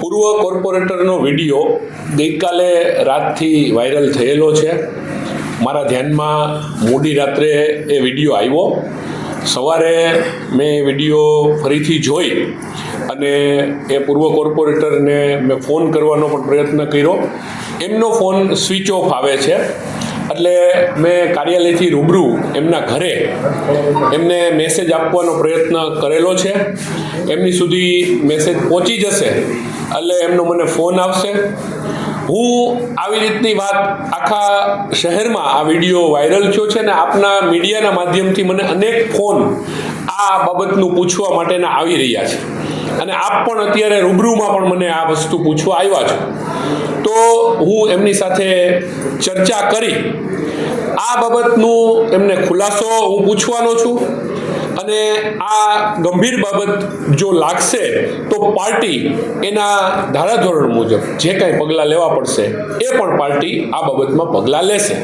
પૂર્વ કોર્પોરેટરનો વિડીયો ગઈકાલે રાતથી વાયરલ થયેલો છે. મારા ધ્યાનમાં મોડી રાત્રે એ વિડીયો આવ્યો. સવારે મેં વિડીયો ફરીથી જોઈ અને એ પૂર્વ કોર્પોરેટરને મેં ફોન કરવાનો પણ પ્રયત્ન કર્યો. એમનો ફોન સ્વિચ ઓફ આવે છે. એટલે મેં કાર્યાલયથી રૂબરૂ એમના ઘરે એમને મેસેજ આપવાનો પ્રયત્ન કરેલો છે. એમની સુધી મેસેજ પહોંચી જશે એટલે એમનો મને ફોન આવશે. હું આવી રીતની વાત આખા શહેરમાં આ વિડીયો વાયરલ થયો છે ને આપના મીડિયાના માધ્યમથી મને અનેક ફોન આ બાબતનું પૂછવા માટેના આવી રહ્યા છે અને આપ પણ અત્યારે રૂબરૂમાં પણ મને આ વસ્તુ પૂછવા આવ્યા છો. તો હું એમની સાથે ચર્ચા કરી આ બાબતનું એમને ખુલાસો હું પૂછવાનો છું અને આ ગંભીર બાબત જો લાગશે તો પાર્ટી એના ધારાધોરણ મુજબ જે કાંઈ પગલાં લેવા પડશે એ પણ પાર્ટી આ બાબતમાં પગલાં લેશે.